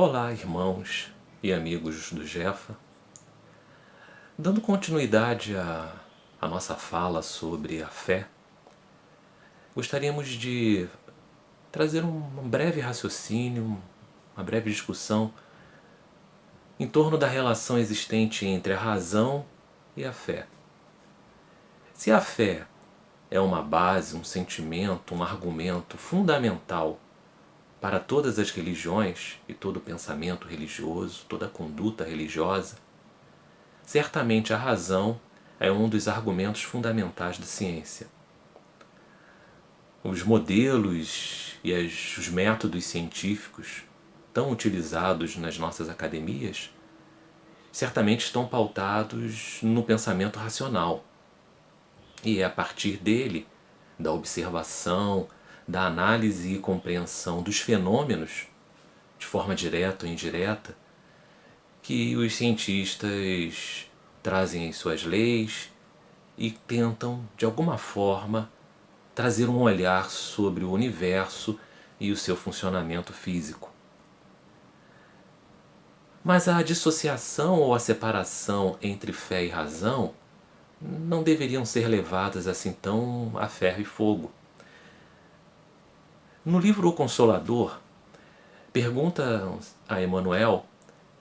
Olá, irmãos e amigos do Jefa. Dando continuidade à nossa fala sobre a fé, gostaríamos de trazer um breve raciocínio, uma breve discussão em torno da relação existente entre a razão e a fé. Se a fé é uma base, um sentimento, um argumento fundamental para todas as religiões e todo pensamento religioso, toda conduta religiosa, certamente a razão é um dos argumentos fundamentais da ciência. Os modelos e os métodos científicos tão utilizados nas nossas academias certamente estão pautados no pensamento racional. E é a partir dele, da observação, da análise e compreensão dos fenômenos, de forma direta ou indireta, que os cientistas trazem as suas leis e tentam, de alguma forma, trazer um olhar sobre o universo e o seu funcionamento físico. Mas a dissociação ou a separação entre fé e razão não deveriam ser levadas assim tão a ferro e fogo. No livro O Consolador, pergunta a Emmanuel,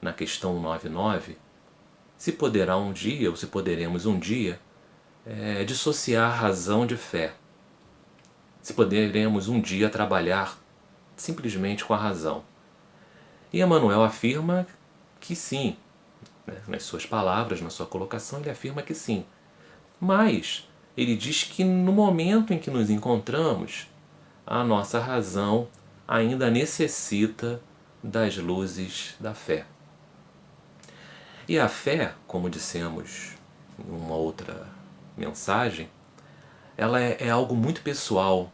na questão 99, se poderá um dia, ou se poderemos um dia, dissociar razão de fé. Se poderemos um dia trabalhar simplesmente com a razão. E Emmanuel afirma que sim, né? Nas suas palavras, na sua colocação, ele afirma que sim. Mas ele diz que no momento em que nos encontramos, a nossa razão ainda necessita das luzes da fé. E a fé, como dissemos em uma outra mensagem, ela é algo muito pessoal,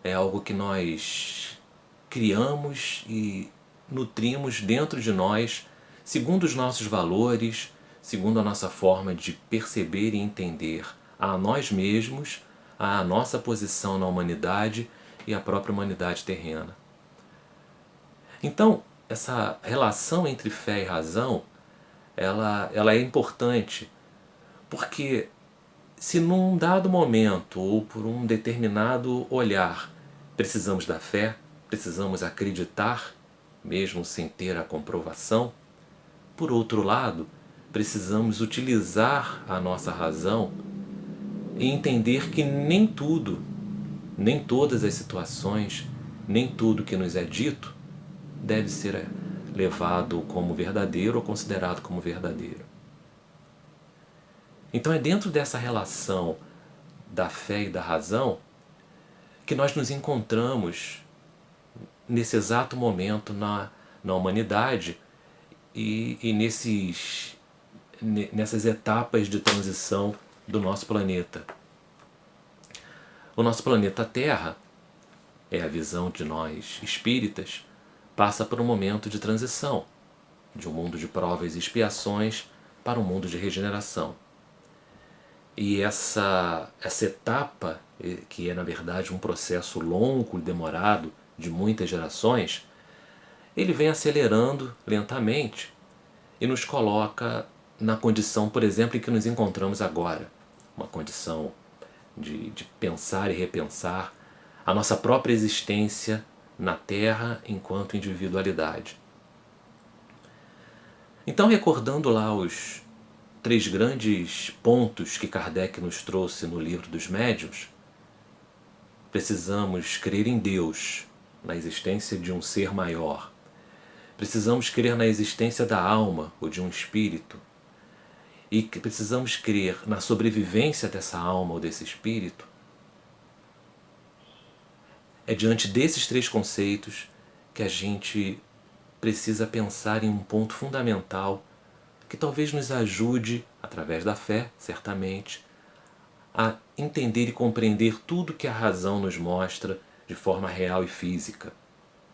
é algo que nós criamos e nutrimos dentro de nós, segundo os nossos valores, segundo a nossa forma de perceber e entender a nós mesmos, a nossa posição na humanidade e a própria humanidade terrena. Então, essa relação entre fé e razão, ela é importante, porque se num dado momento ou por um determinado olhar precisamos da fé, precisamos acreditar, mesmo sem ter a comprovação, por outro lado, precisamos utilizar a nossa razão e entender que nem tudo, nem todas as situações, nem tudo que nos é dito deve ser levado como verdadeiro ou considerado como verdadeiro. Então é dentro dessa relação da fé e da razão que nós nos encontramos nesse exato momento na humanidade e nessas etapas de transição do nosso planeta. O nosso planeta Terra, é a visão de nós espíritas, passa por um momento de transição, de um mundo de provas e expiações para um mundo de regeneração. E essa etapa, que é na verdade um processo longo e demorado de muitas gerações, ele vem acelerando lentamente e nos coloca na condição, por exemplo, em que nos encontramos agora. Uma condição de pensar e repensar a nossa própria existência na Terra enquanto individualidade. Então, recordando lá os 3 grandes pontos que Kardec nos trouxe no Livro dos Médiuns, precisamos crer em Deus, na existência de um ser maior. Precisamos crer na existência da alma ou de um espírito. E precisamos crer na sobrevivência dessa alma ou desse espírito. É diante desses 3 conceitos que a gente precisa pensar em um ponto fundamental que talvez nos ajude, através da fé, certamente, a entender e compreender tudo que a razão nos mostra de forma real e física,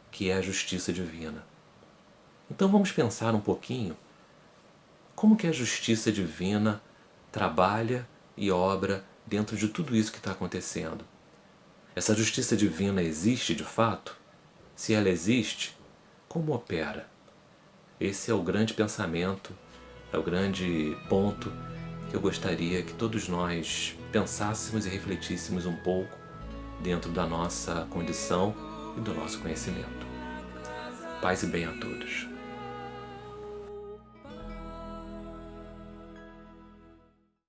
que é a justiça divina. Então vamos pensar um pouquinho como que a justiça divina trabalha e obra dentro de tudo isso que está acontecendo. Essa justiça divina existe de fato? Se ela existe, como opera? Esse é o grande pensamento, é o grande ponto que eu gostaria que todos nós pensássemos e refletíssemos um pouco dentro da nossa condição e do nosso conhecimento. Paz e bem a todos.